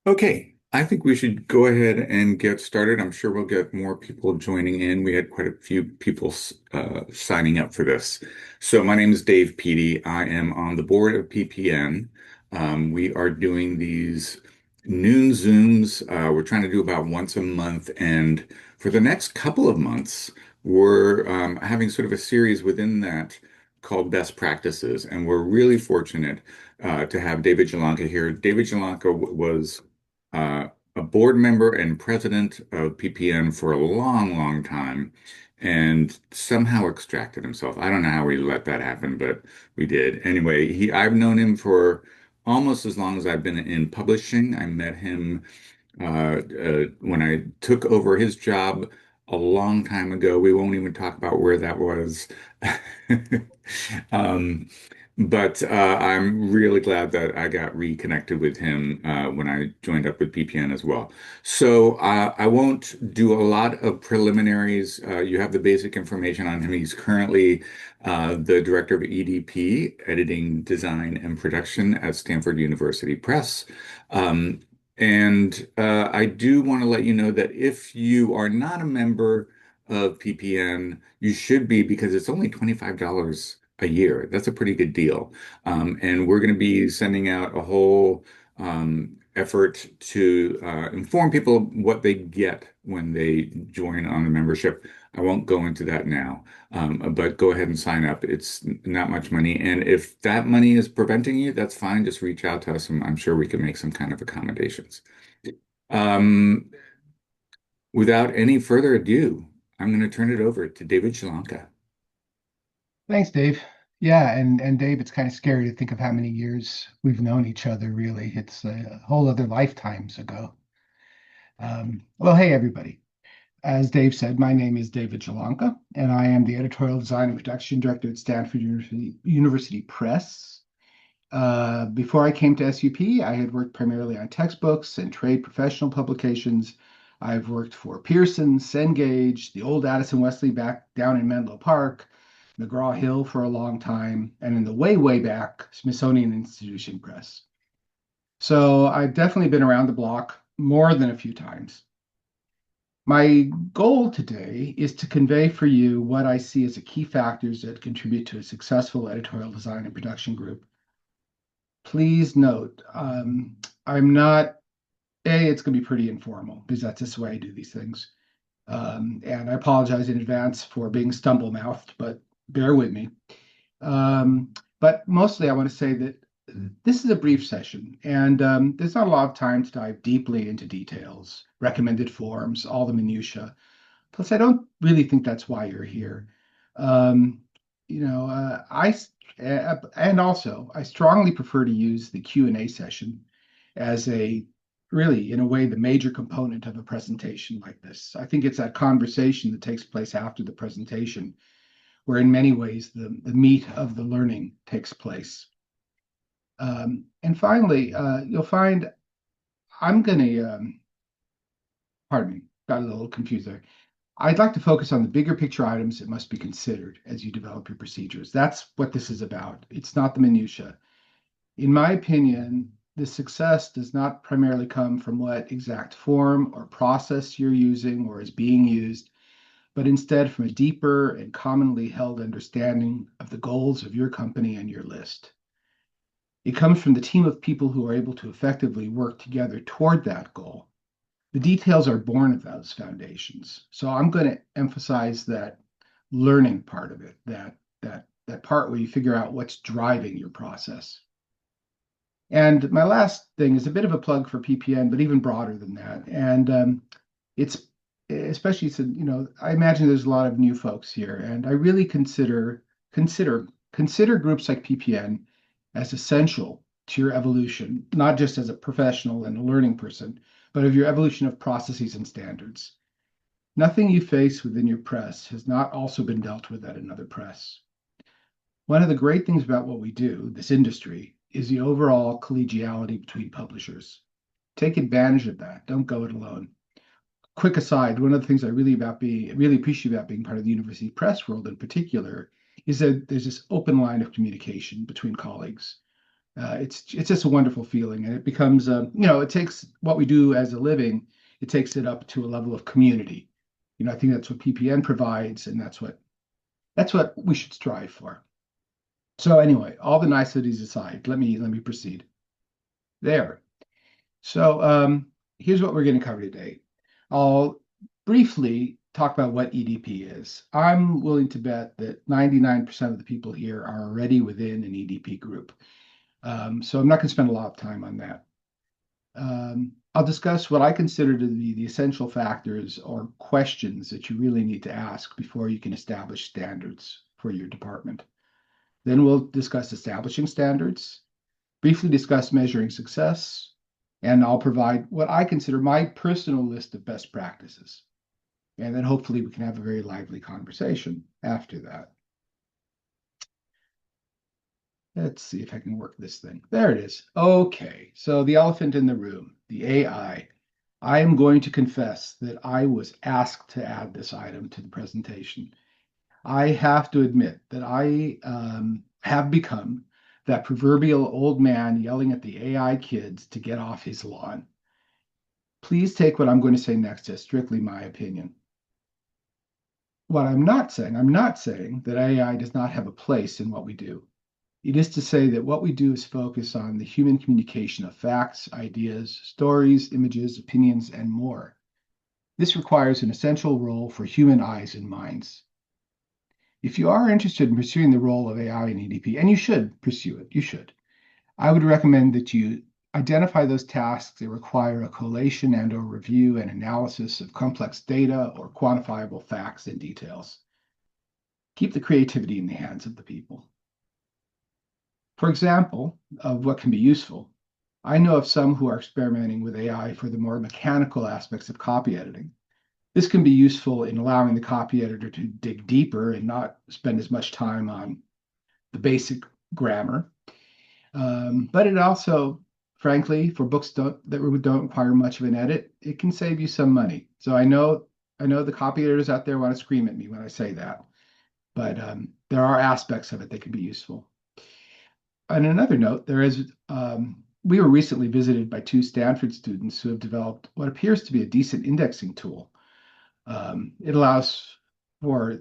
Okay, I think we should go ahead and get started. I'm sure we'll get more people joining in. We had quite a few people signing up for this. So my name is Dave Peaty. I am on the board of PPN. We are doing these noon Zooms. We're trying to do about once a month, and for the next couple of months, we're having sort of a series within that called Best Practices, and we're really fortunate to have David Zielonka here. David Zielonka was uh, a board member and president of PPN for a long, long time, and somehow extracted himself. I don't know how we let that happen, but we did. Anyway, I've known him for almost as long as I've been in publishing. I met him when I took over his job a long time ago. We won't even talk about where that was. Um, but I'm really glad that I got reconnected with him when I joined up with PPN as well. So I won't do a lot of preliminaries. You have the basic information on him. He's currently the director of EDP, Editing, Design, and Production at Stanford University Press. Um, and I do want to let you know that if you are not a member of PPN, you should be because it's only $25 a year. That's a pretty good deal. And we're going to be sending out a whole effort to inform people what they get when they join on the membership. I won't go into that now, but go ahead and sign up. It's not much money. And if that money is preventing you, that's fine. Just reach out to us and I'm sure we can make some kind of accommodations. Um, Without any further ado, I'm going to turn it over to David Shalanka. Thanks, Dave. Yeah, and Dave, it's kind of scary to think of how many years we've known each other, really. It's a whole other lifetimes ago. Well, hey, everybody. As Dave said, my name is David Zielonka, and I am the editorial design and production director at Stanford University Press. Before I came to SUP, I had worked primarily on textbooks and trade professional publications. I've worked for Pearson, Cengage, the old Addison Wesley back down in Menlo Park, McGraw-Hill for a long time, and in the way, way back, Smithsonian Institution Press. So I've definitely been around the block more than a few times. My goal today is to convey for you what I see as the key factors that contribute to a successful editorial design and production group. Please note, I'm not, it's going to be pretty informal because that's just the way I do these things. And I apologize in advance for being stumble-mouthed, but bear with me. But mostly, I want to say that this is a brief session, and there's not a lot of time to dive deeply into details, recommended forms, all the minutiae. Plus, I don't really think that's why you're here. Um, and also I strongly prefer to use the Q&A session as a really, in a way, the major component of a presentation like this. I think it's that conversation that takes place after the presentation, where in many ways the meat of the learning takes place. And finally, you'll find I'm going to, pardon me, got a little confused there. I'd like to focus on the bigger picture items that must be considered as you develop your procedures. That's what this is about. It's not the minutia. In my opinion, the success does not primarily come from what exact form or process you're using or is being used, but instead from a deeper and commonly held understanding of the goals of your company and your list. It comes from the team of people who are able to effectively work together toward that goal. The details are born of those foundations. So I'm going to emphasize that learning part of it, that part where you figure out what's driving your process. And my last thing is a bit of a plug for PPN, but even broader than that. And it's especially since, I imagine there's a lot of new folks here, and I really consider groups like PPN as essential to your evolution, not just as a professional and a learning person, but of your evolution of processes and standards. Nothing you face within your press has not also been dealt with at another press. One of the great things about what we do, this industry, is the overall collegiality between publishers. Take advantage of that. Don't go it alone. Quick aside, one of the things I really appreciate about being part of the university press world in particular is that there's this open line of communication between colleagues. It's just a wonderful feeling, and it becomes it takes what we do as a living, it takes it up to a level of community. I think that's what PPN provides, and that's what we should strive for. So anyway, all the niceties aside, let me proceed. There. So here's what we're going to cover today. I'll briefly talk about what EDP is. I'm willing to bet that 99% of the people here are already within an EDP group. So I'm not going to spend a lot of time on that. I'll discuss what I consider to be the essential factors or questions that you really need to ask before you can establish standards for your department. Then we'll discuss establishing standards, briefly discuss measuring success, and I'll provide what I consider my personal list of best practices. And then hopefully we can have a very lively conversation after that. Let's see if I can work this thing. There it is. Okay, so the elephant in the room, the AI. I am going to confess that I was asked to add this item to the presentation. I have to admit that I have become that proverbial old man yelling at the AI kids to get off his lawn. Please take what I'm going to say next as strictly my opinion. What I'm not saying that AI does not have a place in what we do. It is to say that what we do is focus on the human communication of facts, ideas, stories, images, opinions, and more. This requires an essential role for human eyes and minds. If you are interested in pursuing the role of AI in EDP, and you should pursue it, you should, I would recommend that you identify those tasks that require a collation and or review and analysis of complex data or quantifiable facts and details. Keep the creativity in the hands of the people. For example, of what can be useful, I know of some who are experimenting with AI for the more mechanical aspects of copy editing. This can be useful in allowing the copy editor to dig deeper and not spend as much time on the basic grammar. But it also, frankly, for books that don't require much of an edit, it can save you some money. So I know the copy editors out there want to scream at me when I say that, but there are aspects of it that can be useful. On another note, we were recently visited by two Stanford students who have developed what appears to be a decent indexing tool. It allows for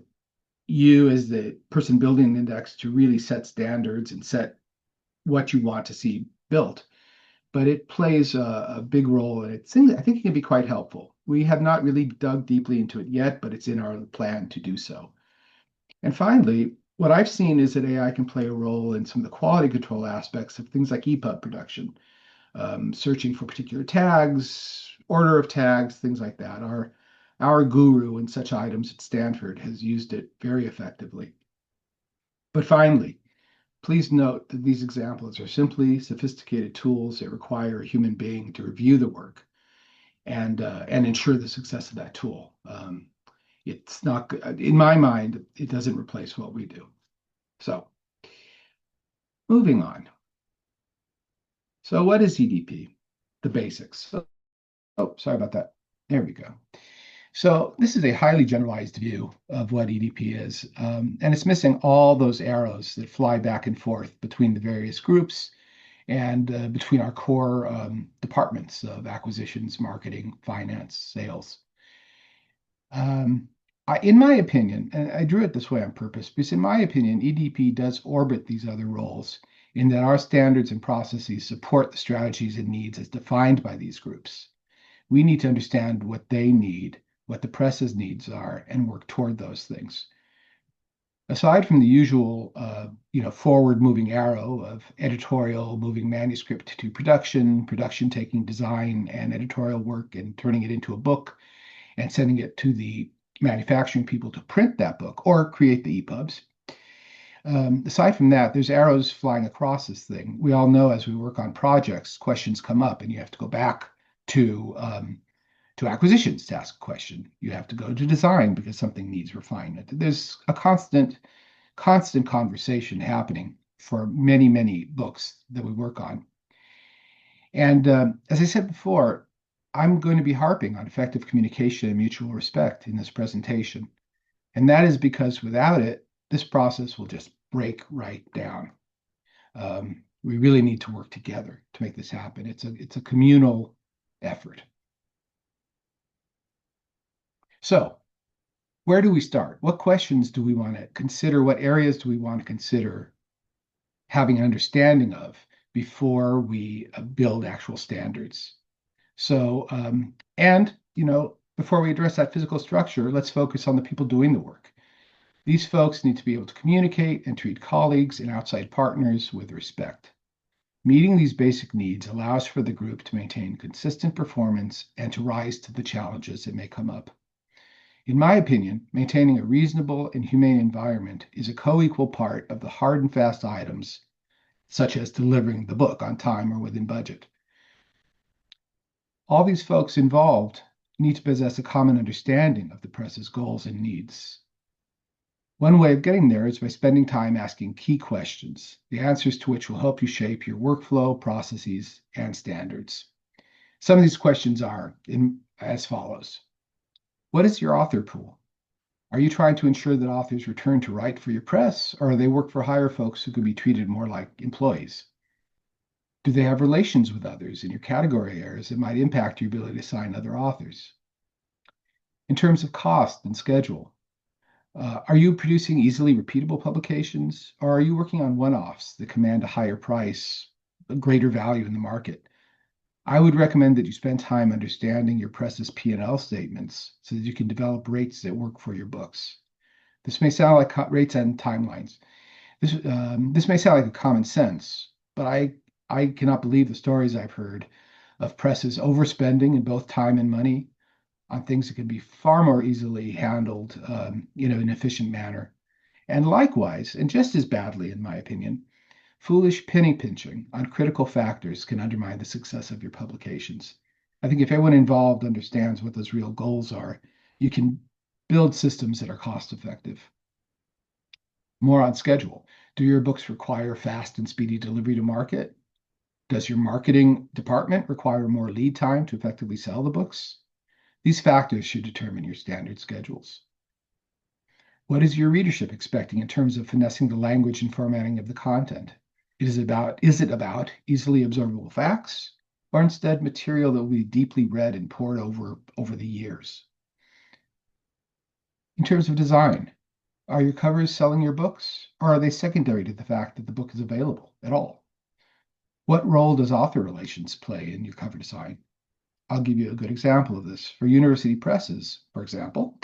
you as the person building an index to really set standards and set what you want to see built. But it plays a big role, and I think it can be quite helpful. We have not really dug deeply into it yet, but it's in our plan to do so. And finally, what I've seen is that AI can play a role in some of the quality control aspects of things like EPUB production, searching for particular tags, order of tags, things like that. Our guru in such items at Stanford has used it very effectively. But finally, please note that these examples are simply sophisticated tools that require a human being to review the work and ensure the success of that tool. It's not, in my mind, it doesn't replace what we do. So, moving on. So, what is EDP? The basics. Oh, sorry about that. There we go. So this is a highly generalized view of what EDP is, and it's missing all those arrows that fly back and forth between the various groups and between our core departments of acquisitions, marketing, finance, sales. In my opinion, and I drew it this way on purpose, because in my opinion, EDP does orbit these other roles in that our standards and processes support the strategies and needs as defined by these groups. We need to understand what they need, what the press's needs are, and work toward those things. Aside from the usual, forward-moving arrow of editorial moving manuscript to production, production taking design and editorial work and turning it into a book and sending it to the manufacturing people to print that book or create the EPUBs. Aside from that, there's arrows flying across this thing. We all know as we work on projects, questions come up and you have to go back to acquisitions to ask a question. You have to go to design because something needs refinement. There's a constant conversation happening for many, many books that we work on. And as I said before, I'm going to be harping on effective communication and mutual respect in this presentation. And that is because without it, this process will just break right down. We really need to work together to make this happen. It's a communal effort. So, where do we start? What questions do we want to consider? What areas do we want to consider having an understanding of before we build actual standards? So, before we address that physical structure, let's focus on the people doing the work. These folks need to be able to communicate and treat colleagues and outside partners with respect. Meeting these basic needs allows for the group to maintain consistent performance and to rise to the challenges that may come up. In my opinion, maintaining a reasonable and humane environment is a co-equal part of the hard and fast items, such as delivering the book on time or within budget. All these folks involved need to possess a common understanding of the press's goals and needs. One way of getting there is by spending time asking key questions, the answers to which will help you shape your workflow, processes, and standards. Some of these questions are as follows. What is your author pool? Are you trying to ensure that authors return to write for your press, or are they work for hire folks who can be treated more like employees? Do they have relations with others in your category areas that might impact your ability to sign other authors? In terms of cost and schedule, are you producing easily repeatable publications, or are you working on one-offs that command a higher price, a greater value in the market? I would recommend that you spend time understanding your press's P&L statements so that you can develop rates that work for your books. This may sound like rates and timelines. This may sound like a common sense, but I cannot believe the stories I've heard of presses overspending in both time and money on things that can be far more easily handled, in an efficient manner. And likewise, and just as badly, in my opinion, foolish penny pinching on critical factors can undermine the success of your publications. I think if everyone involved understands what those real goals are, you can build systems that are cost effective. More on schedule. Do your books require fast and speedy delivery to market? Does your marketing department require more lead time to effectively sell the books? These factors should determine your standard schedules. What is your readership expecting in terms of finessing the language and formatting of the content? Is it about easily absorbable facts, or instead material that will be deeply read and pored over the years? In terms of design, are your covers selling your books, or are they secondary to the fact that the book is available at all? What role does author relations play in your cover design? I'll give you a good example of this. For university presses, for example,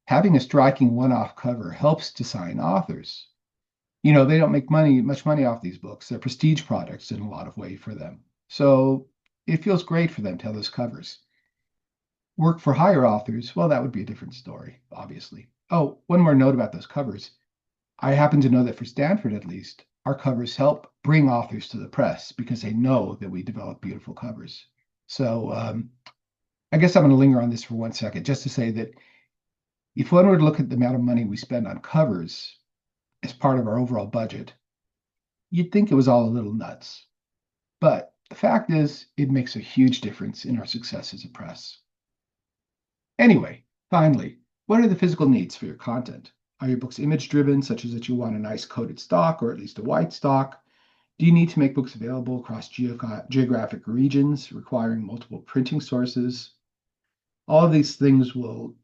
having a striking one-off cover helps to sign authors. They don't make much money off these books. They're prestige products in a lot of ways for them. So it feels great for them to have those covers. Work for hire authors, well, that would be a different story, obviously. Oh, one more note about those covers. I happen to know that for Stanford, at least, our covers help bring authors to the press because they know that we develop beautiful covers. So I guess I'm going to linger on this for 1 second, just to say that if one were to look at the amount of money we spend on covers as part of our overall budget, you'd think it was all a little nuts. But the fact is, it makes a huge difference in our success as a press. Anyway, finally, what are the physical needs for your content? Are your books image-driven, such as that you want a nice coated stock or at least a white stock? Do you need to make books available across geographic regions, requiring multiple printing sources? All of these things will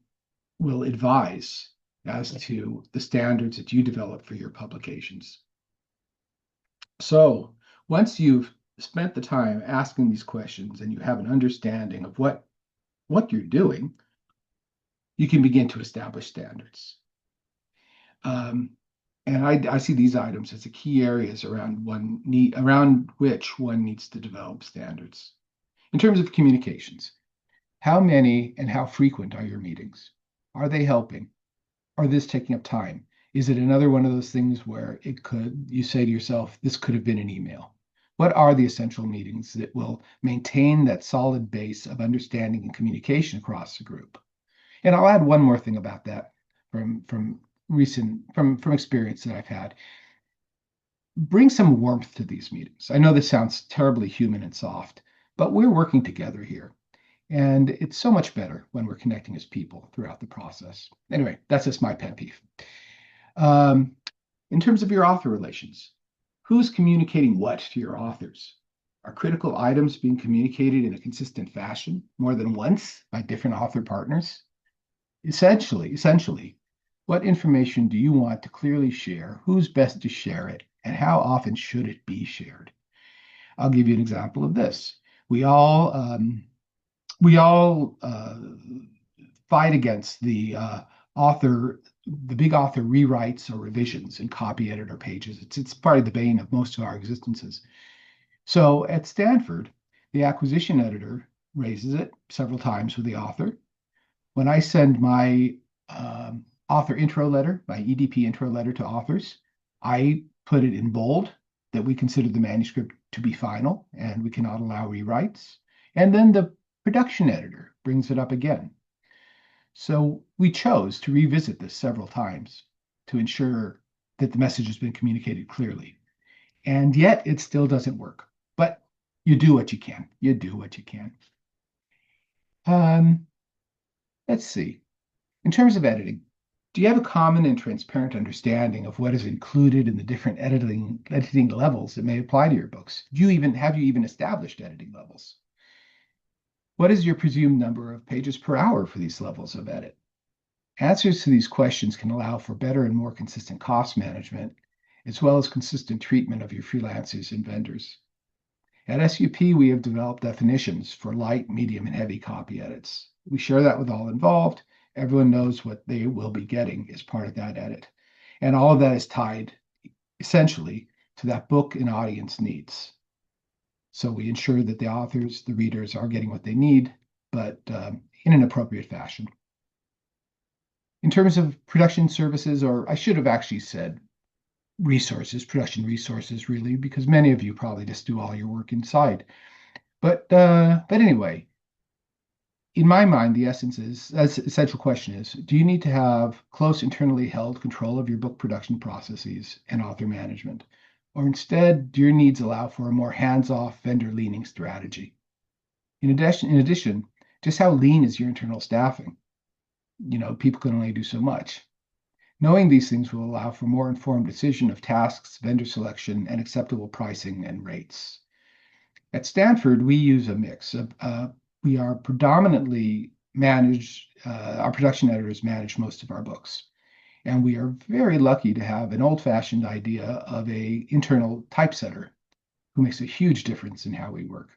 advise as to the standards that you develop for your publications. So once you've spent the time asking these questions and you have an understanding of what you're doing, you can begin to establish standards. And I see these items as the key areas around which one needs to develop standards. In terms of communications, how many and how frequent are your meetings? Are they helping? Are this taking up time? Is it another one of those things where you say to yourself, this could have been an email? What are the essential meetings that will maintain that solid base of understanding and communication across the group? And I'll add one more thing about that from experience that I've had. Bring some warmth to these meetings. I know this sounds terribly human and soft, but we're working together here. And it's so much better when we're connecting as people throughout the process. Anyway, that's just my pet peeve. In terms of your author relations, Who's communicating what to your authors? Are critical items being communicated in a consistent fashion more than once by different author partners? Essentially, what information do you want to clearly share? Who's best to share it? And how often should it be shared? I'll give you an example of this. We all we all fight against the big author rewrites or revisions in copy editor pages. It's part of the bane of most of our existences. So at Stanford, the acquisition editor raises it several times with the author. When I send my author intro letter, my EDP intro letter to authors, I put it in bold that we consider the manuscript to be final and we cannot allow rewrites. And then the production editor brings it up again. So we chose to revisit this several times to ensure that the message has been communicated clearly. And yet it still doesn't work. But you do what you can. You do what you can. Um, let's see. In terms of editing, do you have a common and transparent understanding of what is included in the different editing levels that may apply to your books? Have you even established editing levels? What is your presumed number of pages per hour for these levels of edit? Answers to these questions can allow for better and more consistent cost management, as well as consistent treatment of your freelancers and vendors. At SUP, we have developed definitions for light, medium, and heavy copy edits. We share that with all involved. Everyone knows what they will be getting as part of that edit. And all of that is tied essentially to that book and audience needs. So we ensure that the authors, the readers are getting what they need, but in an appropriate fashion. In terms of production services, or I should have actually said production resources, really, because many of you probably just do all your work inside. But anyway, in my mind, the essential question is, do you need to have close internally held control of your book production processes and author management? Or instead, do your needs allow for a more hands-off, vendor-leaning strategy? In addition, just how lean is your internal staffing? People can only do so much. Knowing these things will allow for more informed decision of tasks, vendor selection, and acceptable pricing and rates. At Stanford, we use a mix of we are predominantly our production editors manage most of our books. And we are very lucky to have an old-fashioned idea of a internal typesetter who makes a huge difference in how we work.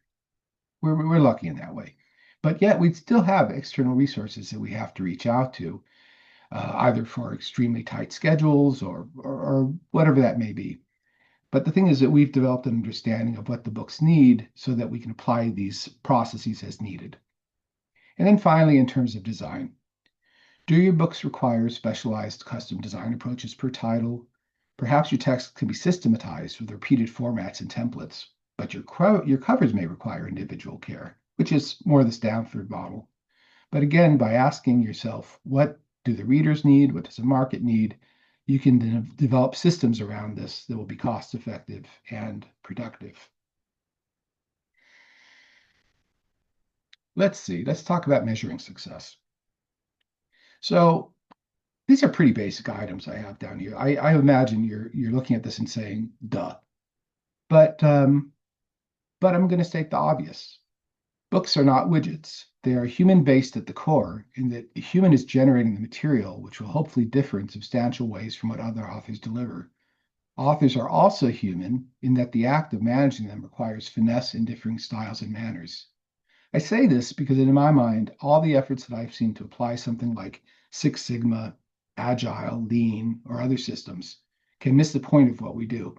We're lucky in that way. But yet we still have external resources that we have to reach out to, either for extremely tight schedules or whatever that may be. But the thing is that we've developed an understanding of what the books need so that we can apply these processes as needed. And then finally, in terms of design, do your books require specialized custom design approaches per title? Perhaps your text can be systematized with repeated formats and templates, but your covers may require individual care, which is more the Stanford model. But again, by asking yourself, what do the readers need? What does the market need? You can develop systems around this that will be cost effective and productive. Let's see, let's talk about measuring success. So these are pretty basic items I have down here. I imagine you're looking at this and saying, duh. But I'm going to state the obvious. Books are not widgets. They are human-based at the core, in that the human is generating the material, which will hopefully differ in substantial ways from what other authors deliver. Authors are also human in that the act of managing them requires finesse in differing styles and manners. I say this because in my mind, all the efforts that I've seen to apply something like Six Sigma, Agile, Lean, or other systems can miss the point of what we do.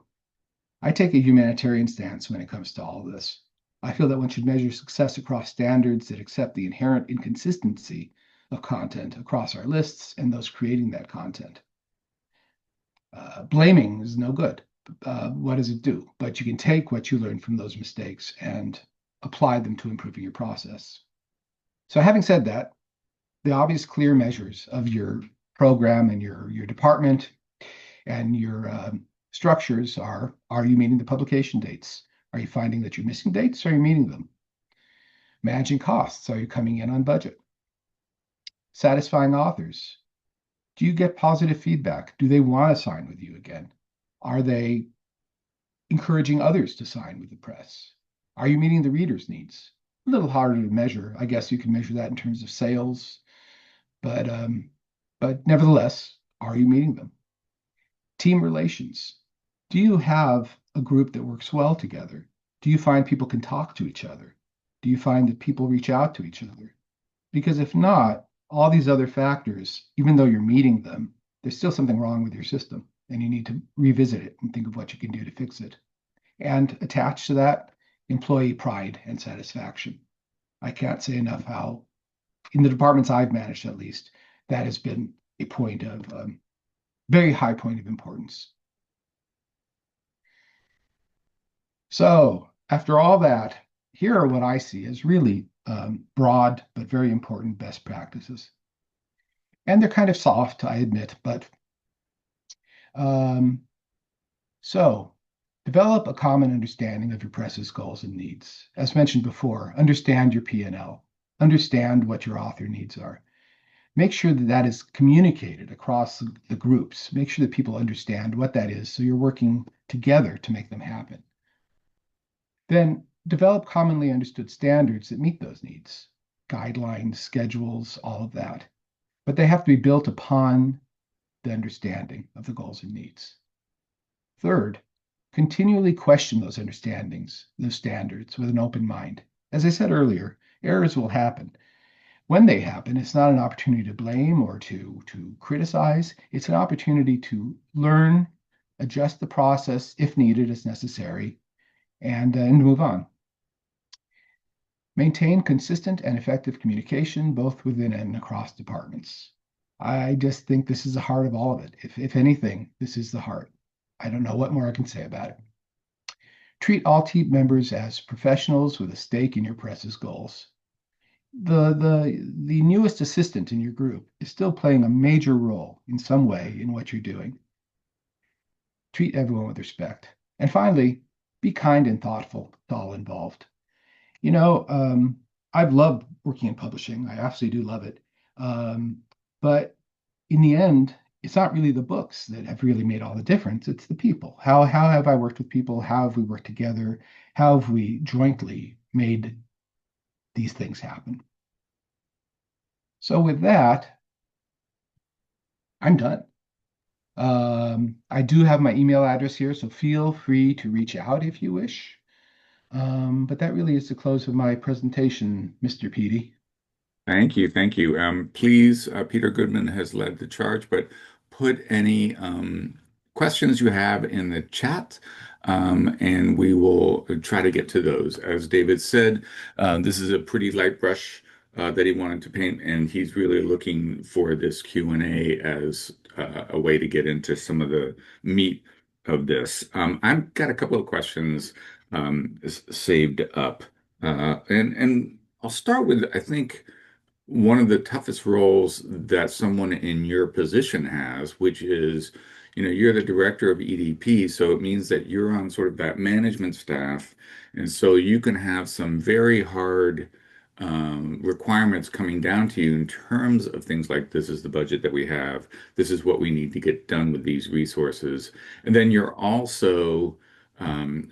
I take a humanitarian stance when it comes to all of this. I feel that one should measure success across standards that accept the inherent inconsistency of content across our lists and those creating that content. Blaming is no good. What does it do? But you can take what you learn from those mistakes and apply them to improving your process. So having said that, the obvious clear measures of your program and your department and your structures are you meeting the publication dates? Are you finding that you're missing dates? Or are you meeting them? Managing costs. Are you coming in on budget? Satisfying authors. Do you get positive feedback? Do they want to sign with you again? Are they encouraging others to sign with the press? Are you meeting the reader's needs? A little harder to measure. I guess you can measure that in terms of sales, but nevertheless, are you meeting them? Team relations. Do you have a group that works well together? Do you find people can talk to each other? Do you find that people reach out to each other? Because if not, all these other factors, even though you're meeting them, there's still something wrong with your system, and you need to revisit it and think of what you can do to fix it. And attached to that, employee pride and satisfaction. I can't say enough how, in the departments I've managed at least, that has been a point of very high point of importance. So, after all that, here are what I see as really broad but very important best practices. And they're kind of soft, I admit, but um, so develop a common understanding of your press's goals and needs. As mentioned before, understand your P&L, understand what your author needs are. Make sure that that is communicated across the groups. Make sure that people understand what that is so you're working together to make them happen. Then develop commonly understood standards that meet those needs, guidelines, schedules, all of that. But they have to be built upon the understanding of the goals and needs. Third, continually question those understandings, those standards with an open mind. As I said earlier, errors will happen. When they happen, it's not an opportunity to blame or to criticize. It's an opportunity to learn, adjust the process if needed, as necessary, and move on. Maintain consistent and effective communication both within and across departments. I just think this is the heart of all of it. If anything, this is the heart. I don't know what more I can say about it. Treat all team members as professionals with a stake in your press's goals. The newest assistant in your group is still playing a major role in some way in what you're doing. Treat everyone with respect. And finally, be kind and thoughtful to all involved. You know, I've loved working in publishing. I absolutely do love it. Um, but in the end, it's not really the books that have really made all the difference. It's the people. How have I worked with people? How have we worked together? How have we jointly made these things happen? So with that, I'm done. I do have my email address here, so feel free to reach out if you wish. But that really is the close of my presentation, Mr. Petey. Thank you. Thank you. Please, Peter Goodman has led the charge, but put any questions you have in the chat, and we will try to get to those. As David said, this is a pretty light brush that he wanted to paint, and he's really looking for this Q&A as a way to get into some of the meat of this. I've got a couple of questions saved up, and I'll start with, I think, one of the toughest roles that someone in your position has, which is, you're the director of EDP, so it means that you're on sort of that management staff, and so you can have some very hard requirements coming down to you in terms of things like this is the budget that we have, this is what we need to get done with these resources, and then you're also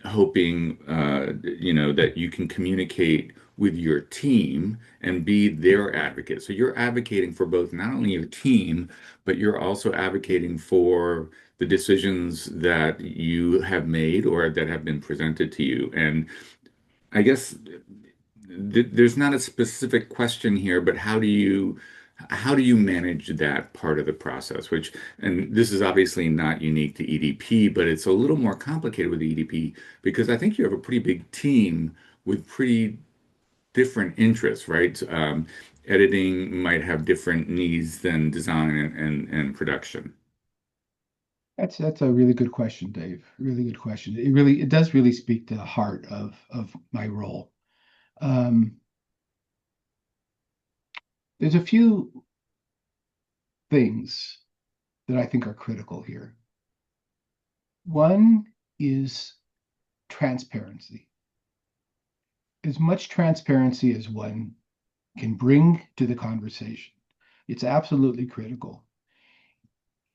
hoping, that you can communicate with your team and be their advocate. So you're advocating for both not only your team, but you're also advocating for the decisions that you have made or that have been presented to you. And I guess there's not a specific question here, but how do you manage that part of the process? Which, and this is obviously not unique to EDP, but it's a little more complicated with EDP because I think you have a pretty big team with pretty different interests, right? Editing might have different needs than design and production. That's a really good question, Dave. Really good question. It does really speak to the heart of my role. Um, there's a few things that I think are critical here. One is transparency. As much transparency as one can bring to the conversation. It's absolutely critical.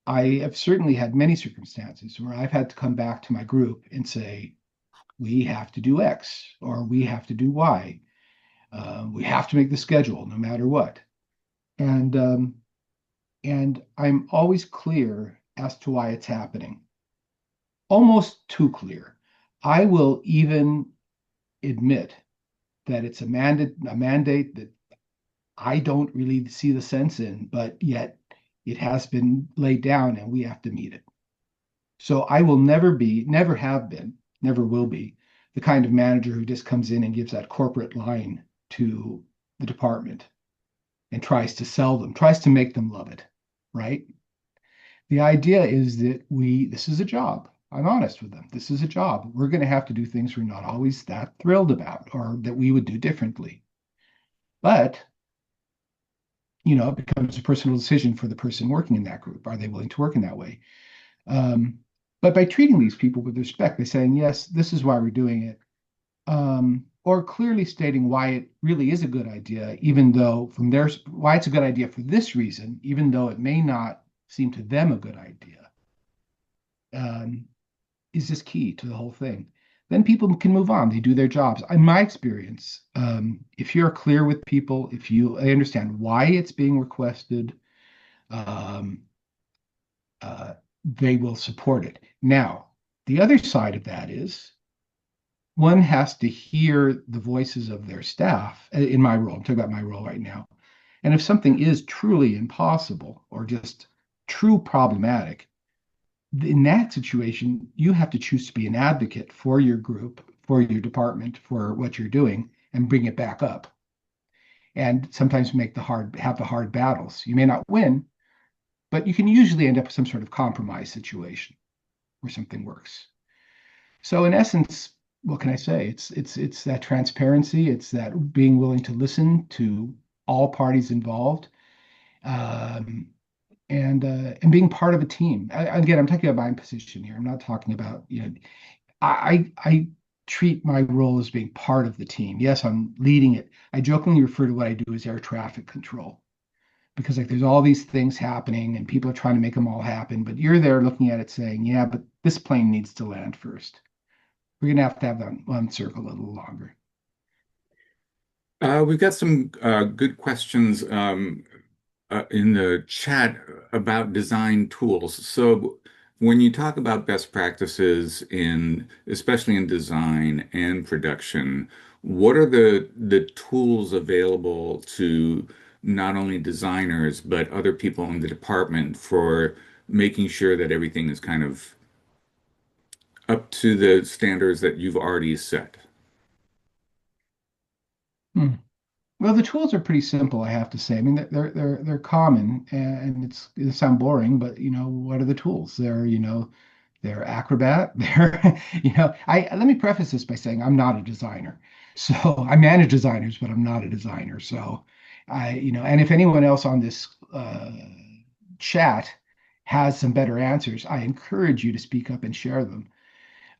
I have certainly had many circumstances where I've had to come back to my group and say, we have to do X or we have to do Y. We have to make the schedule no matter what. And and I'm always clear as to why it's happening. Almost too clear. I will even admit that it's a mandate that I don't really see the sense in, but yet it has been laid down and we have to meet it. So I will never be, never have been, never will be the kind of manager who just comes in and gives that corporate line to the department and tries to sell them, tries to make them love it, right? The idea is that this is a job. I'm honest with them. This is a job. We're going to have to do things we're not always that thrilled about or that we would do differently. But, it becomes a personal decision for the person working in that group. Are they willing to work in that way? Um, but by treating these people with respect, by saying, yes, this is why we're doing it, or clearly stating why it really is a good idea, even though why it's a good idea for this reason, even though it may not seem to them a good idea, um, is just key to the whole thing. Then people can move on. They do their jobs. In my experience, if you're clear with people, if you understand why it's being requested, um, uh, they will support it. Now, the other side of that is one has to hear the voices of their staff. In my role, I'm talking about my role right now. And if something is truly impossible or just true problematic, in that situation, you have to choose to be an advocate for your group, for your department, for what you're doing, and bring it back up. And sometimes have the hard battles. You may not win, but you can usually end up with some sort of compromise situation where something works. So in essence, what can I say? It's that transparency. It's that being willing to listen to all parties involved, um, and being part of a team. Again, I'm talking about my position here. I'm not talking about I treat my role as being part of the team. Yes, I'm leading it. I jokingly refer to what I do as air traffic control because like there's all these things happening and people are trying to make them all happen, but you're there looking at it saying, yeah, but this plane needs to land first. We're gonna have to have that one circle a little longer. We've got some good questions in the chat about design tools. So when you talk about best practices especially in design and production, what are the tools available to not only designers but other people in the department for making sure that everything is kind of up to the standards that you've already set? Hmm. Well, the tools are pretty simple, I have to say. I mean, they're common, and it sound boring, but what are the tools? They're Acrobat. I let me preface this by saying I'm not a designer. So I manage designers, but I'm not a designer. So and if anyone else on this chat has some better answers, I encourage you to speak up and share them.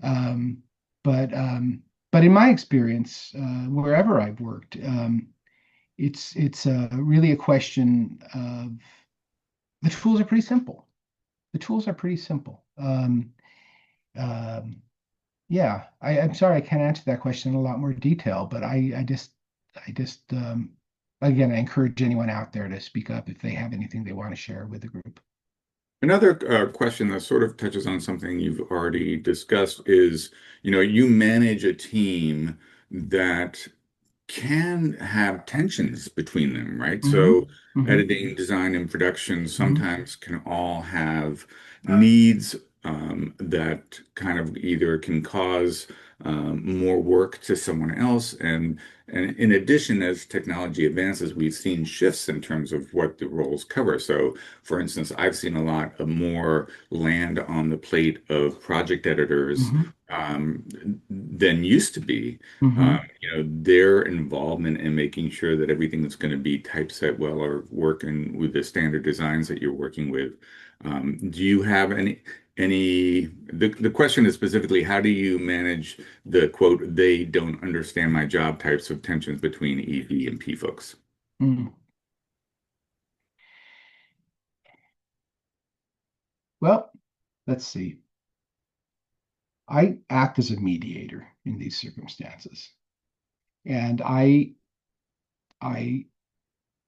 Um, but um, but in my experience, wherever I've worked, it's really a question of the tools are pretty simple. The tools are pretty simple. Um, yeah, I'm sorry I can't answer that question in a lot more detail, but I just again I encourage anyone out there to speak up if they have anything they want to share with the group. Another question that sort of touches on something you've already discussed is, you manage a team that can have tensions between them, right? Hmm. So Hmm. editing, design, and production Hmm. sometimes can all have needs that kind of either can cause more work to someone else. And in addition, as technology advances, we've seen shifts in terms of what the roles cover. So, for instance, I've seen a lot of more land on the plate of project editors Hmm. than used to be. Hmm. Their involvement in making sure that everything that's going to be typeset well or working with the standard designs that you're working with. Do you have the question is specifically, how do you manage the quote, they don't understand my job types of tensions between ED and P folks? Hmm. Well, let's see. I act as a mediator in these circumstances, and I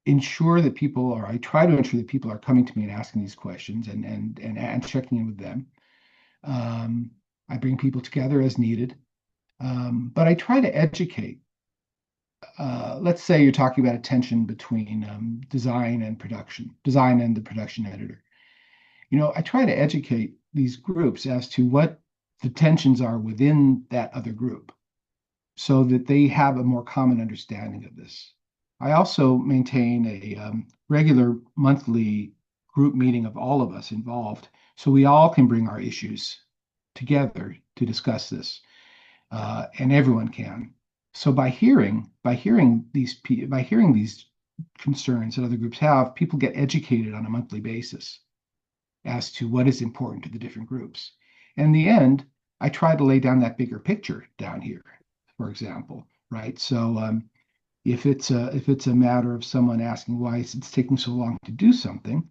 ensure that people, or I try to ensure that people are coming to me and asking these questions and checking in with them. Um, I bring people together as needed, but I try to educate. Let's say you're talking about a tension between design and production, design and the production editor. I try to educate these groups as to what the tensions are within that other group so that they have a more common understanding of this. I also maintain a regular monthly group meeting of all of us involved so we all can bring our issues together to discuss this, and everyone can. So by hearing these concerns that other groups have, people get educated on a monthly basis as to what is important to the different groups. And in the end, I try to lay down that bigger picture down here, for example, right? So if it's a matter of someone asking why it's taking so long to do something,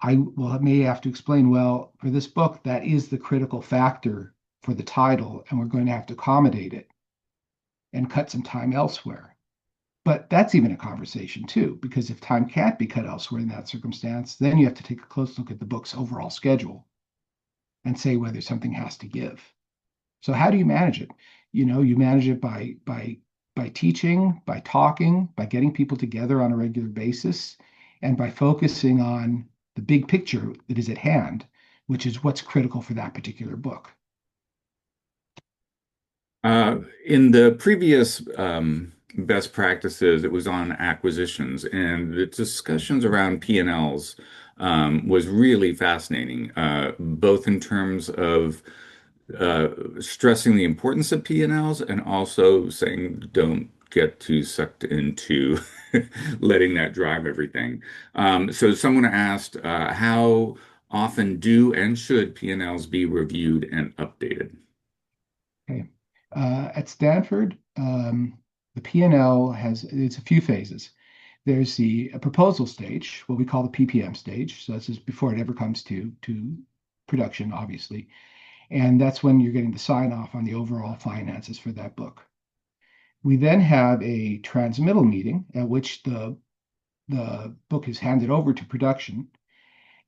may have to explain, well, for this book, that is the critical factor for the title, and we're going to have to accommodate it and cut some time elsewhere. But that's even a conversation too, because if time can't be cut elsewhere in that circumstance, then you have to take a close look at the book's overall schedule and say whether something has to give. So how do you manage it? You manage it by teaching, by talking, by getting people together on a regular basis, and by focusing on the big picture that is at hand, which is what's critical for that particular book. In the previous best practices, it was on acquisitions, and the discussions around P&Ls was really fascinating, both in terms of stressing the importance of P&Ls and also saying don't get too sucked into letting that drive everything. So someone asked, how often do and should P&Ls be reviewed and updated? Okay. At Stanford, the P&L it's a few phases. There's the proposal stage, what we call the PPM stage. So this is before it ever comes to production, obviously. And that's when you're getting the sign off on the overall finances for that book. We then have a transmittal meeting at which the book is handed over to production.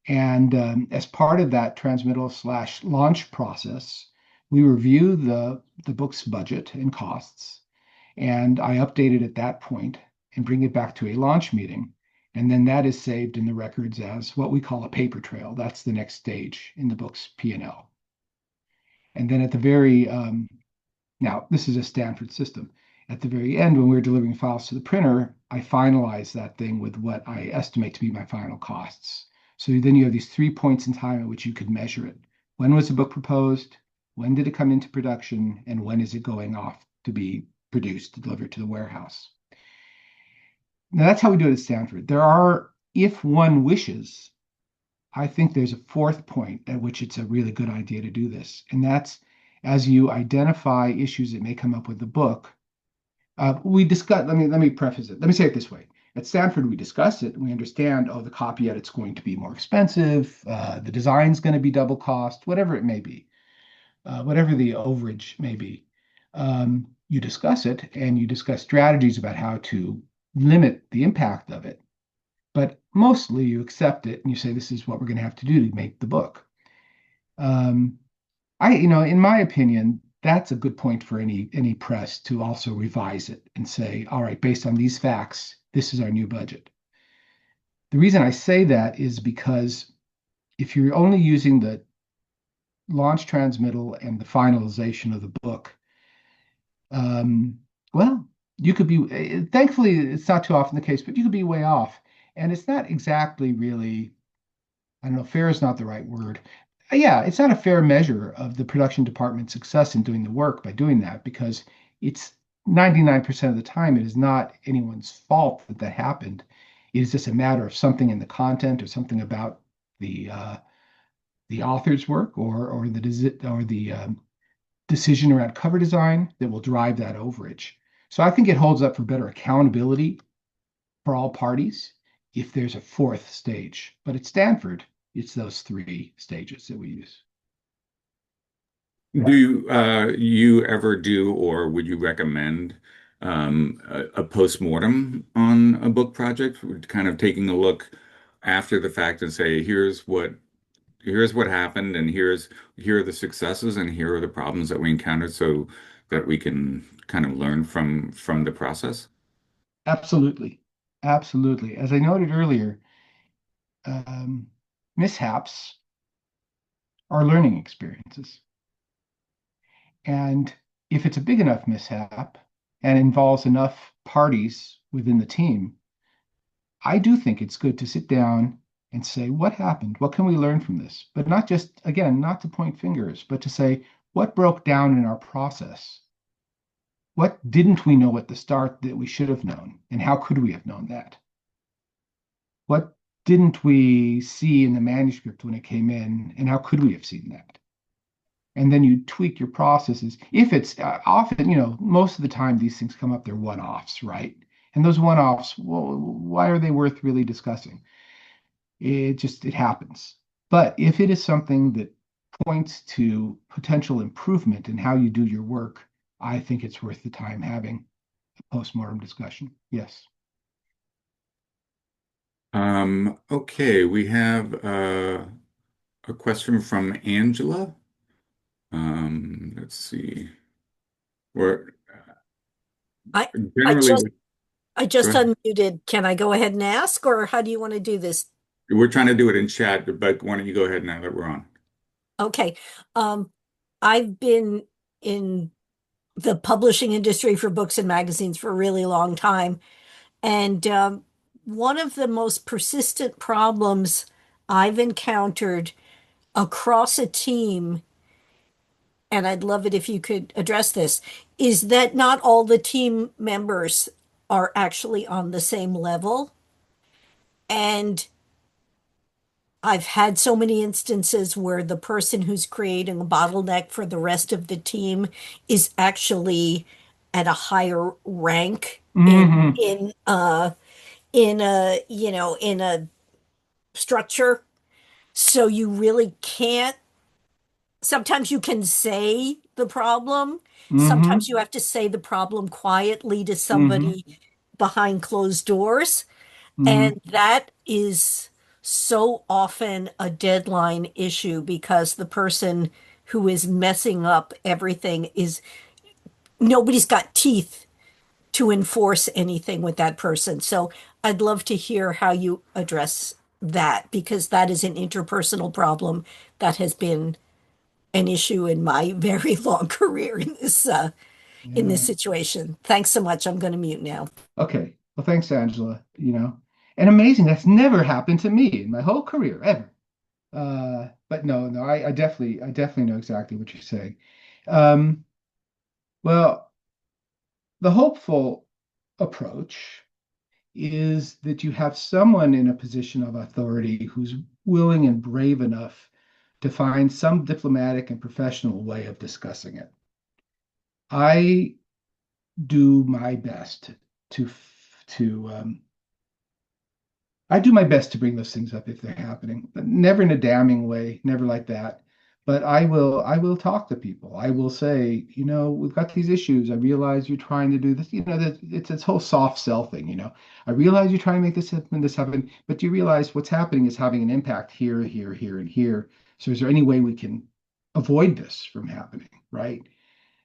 And as part of that transmittal slash launch process, we review the book's budget and costs. And I update it at that point and bring it back to a launch meeting. And then that is saved in the records as what we call a paper trail. That's the next stage in the book's P&L. And then at the very now, this is a Stanford system. At the very end, when we're delivering files to the printer, I finalize that thing with what I estimate to be my final costs. So then you have these 3 points in time at which you could measure it. When was the book proposed? When did it come into production? And when is it going off to be produced, delivered to the warehouse? Now, that's how we do it at Stanford. If one wishes, I think there's a fourth point at which it's a really good idea to do this. And that's as you identify issues that may come up with the book. We discuss, let me preface it. Let me say it this way. At Stanford, we discuss it and we understand, oh, the copy edit's going to be more expensive, the design's going to be double cost, whatever it may be, whatever the overage may be. You discuss it and you discuss strategies about how to limit the impact of it. But mostly you accept it and you say, this is what we're going to have to do to make the book. Um, in my opinion, that's a good point for any press to also revise it and say, all right, based on these facts, this is our new budget. The reason I say that is because if you're only using the launch transmittal and the finalization of the book, um, well, you could be, thankfully, it's not too often the case, but you could be way off. And it's not exactly really, I don't know, fair is not the right word. Yeah, it's not a fair measure of the production department's success in doing the work by doing that because it's 99% of the time it is not anyone's fault that that happened. It is just a matter of something in the content or something about the author's work or the decision around cover design that will drive that overage. So I think it holds up for better accountability for all parties if there's a fourth stage. But at Stanford, It's those three stages that we use. Do you ever do, or would you recommend a postmortem on a book project? Kind of taking a look after the fact and say, here's what happened, and here are the successes, and here are the problems that we encountered, so that we can kind of learn from the process. Absolutely. Absolutely. As I noted earlier, um, mishaps are learning experiences. And if it's a big enough mishap and involves enough parties within the team, I do think it's good to sit down and say, what happened? What can we learn from this? But not just, again, not to point fingers, but to say, what broke down in our process? What didn't we know at the start that we should have known? And how could we have known that? What didn't we see in the manuscript when it came in? And how could we have seen that? And then you tweak your processes. If it's often, most of the time these things come up, they're one-offs, right? And those one-offs, well, why are they worth really discussing? It happens. But if it is something that points to potential improvement in how you do your work, I think it's worth the time having a postmortem discussion. Yes. Okay, we have a question from Angela. Let's see. We're I I generally, just I go just ahead. unmuted. Can I go ahead and ask, or how do you want to do this? We're trying to do it in chat, but why don't you go ahead now that we're on? Okay. Um, I've been in the publishing industry for books and magazines for a really long time, and one of the most persistent problems I've encountered across a team, and I'd love it if you could address this, is that not all the team members are actually on the same level. And I've had so many instances where the person who's creating a bottleneck for the rest of the team is actually at a higher rank Hmm. in a in a structure. So you really can't, sometimes you can say the problem, sometimes Hmm. you have to say the problem quietly to Hmm. somebody behind closed doors. Hmm. And that is so often a deadline issue because the person who is messing up everything is nobody's got teeth to enforce anything with that person. So I'd love to hear how you address that because that is an interpersonal problem that has been an issue in my very long career in this Yeah. situation. Thanks so much. I'm going to mute now. Okay. Well, thanks, Angela. And amazing. That's never happened to me in my whole career, ever. But no, no, I definitely know exactly what you're saying. Um, well, the hopeful approach is that you have someone in a position of authority who's willing and brave enough to find some diplomatic and professional way of discussing it. I do my best to to I do my best to bring those things up if they're happening, but never in a damning way, never like that. But I will talk to people. I will say, we've got these issues. I realize you're trying to do this. It's this whole soft sell thing. I realize you're trying to make this happen, but do you realize what's happening is having an impact here, here, here, and here. So is there any way we can avoid this from happening, right?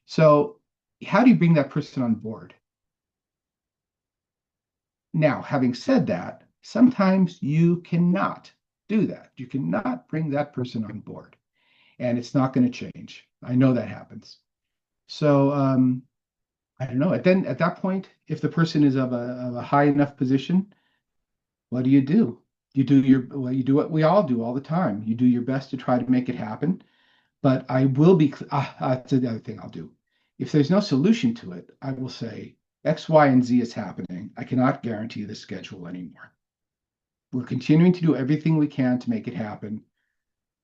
So how do you bring that person on board? Now, having said that, sometimes you cannot do that. You cannot bring that person on board, and it's not going to change. I know that happens. So I don't know. At that point, if the person is of a high enough position, what do? You do what we all do all the time. You do your best to try to make it happen. But I will be, that's the other thing I'll do. If there's no solution to it, I will say X, Y, and Z is happening. I cannot guarantee the schedule anymore. We're continuing to do everything we can to make it happen,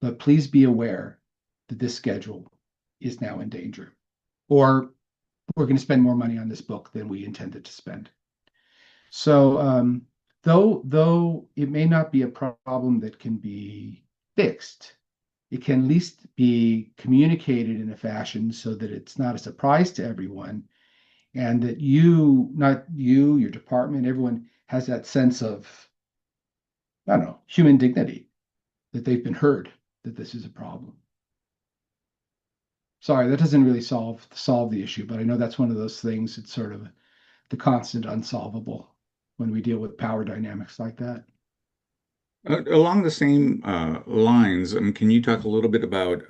but please be aware that this schedule is now in danger. Or we're going to spend more money on this book than we intended to spend. So though it may not be a problem that can be fixed, it can at least be communicated in a fashion so that it's not a surprise to everyone, and that you, not you, your department, everyone has that sense of, I don't know, human dignity, that they've been heard, that this is a problem. Sorry, that doesn't really solve the issue, but I know that's one of those things. It's sort of the constant unsolvable when we deal with power dynamics like that. Along the same lines, can you talk a little bit about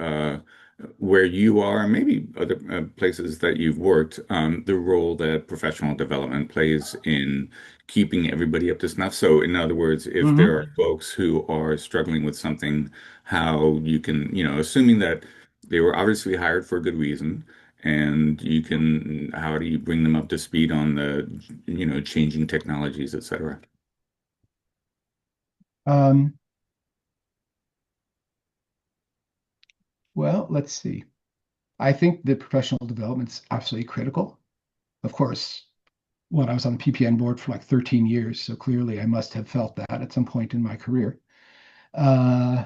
where you are, and maybe other places that you've worked, the role that professional development plays in keeping everybody up to snuff? So, in other words, if there Hmm. are folks who are struggling with something, how you can, assuming that they were obviously hired for a good reason, and how do you bring them up to speed on the, changing technologies, et cetera? Um, well, let's see. I think the professional development's absolutely critical. Of course, when I was on the PPN board for like 13 years, so clearly I must have felt that at some point in my career. Uh,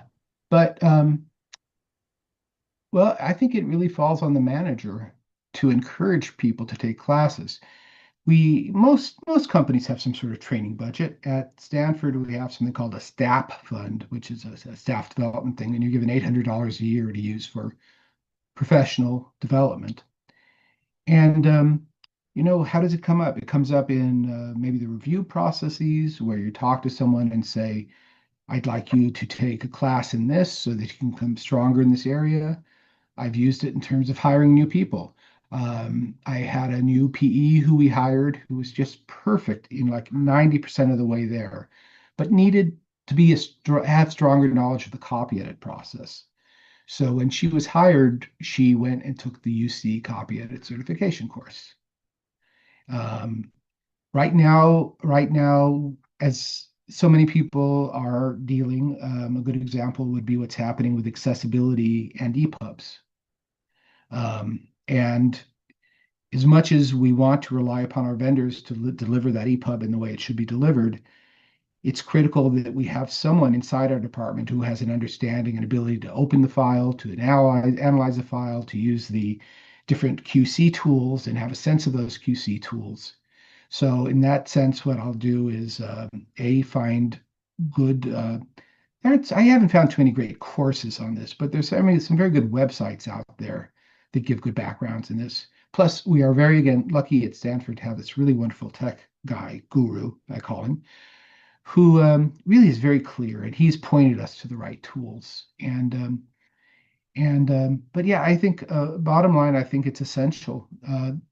but well, I think it really falls on the manager to encourage people to take classes. Most companies have some sort of training budget. At Stanford, we have something called a STAP fund, which is a staff development thing, and you're given $800 a year to use for professional development. And how does it come up? It comes up in maybe the review processes where you talk to someone and say, "I'd like you to take a class in this so that you can become stronger in this area." I've used it in terms of hiring new people. I had a new PE who we hired who was just perfect in like 90% of the way there, but needed to have stronger knowledge of the copy edit process. So when she was hired, she went and took the UC copy edit certification course. Um, right now, as so many people are dealing, a good example would be what's happening with accessibility and EPUBs. And as much as we want to rely upon our vendors to deliver that EPUB in the way it should be delivered, it's critical that we have someone inside our department who has an understanding and ability to open the file, to analyze the file, to use the different QC tools and have a sense of those QC tools. So in that sense, what I'll do is find good. I haven't found too many great courses on this, but there's some very good websites out there that give good backgrounds in this. Plus, we are very again lucky at Stanford to have this really wonderful tech guy, guru, I call him, who really is very clear, and he's pointed us to the right tools. But yeah, I think bottom line, I think it's essential.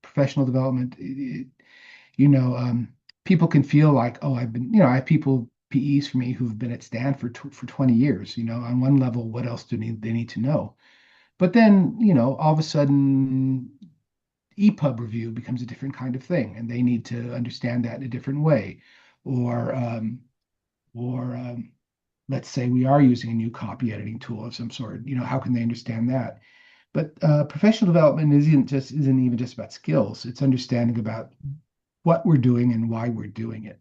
Professional development. You know, people can feel like, oh, I have people PEs for me who've been at Stanford for 20 years. On one level, what else they need to know? But then, all of a sudden, EPUB review becomes a different kind of thing, and they need to understand that in a different way. Or or let's say we are using a new copy editing tool of some sort. How can they understand that? But professional development isn't even just about skills. It's understanding about what we're doing and why we're doing it.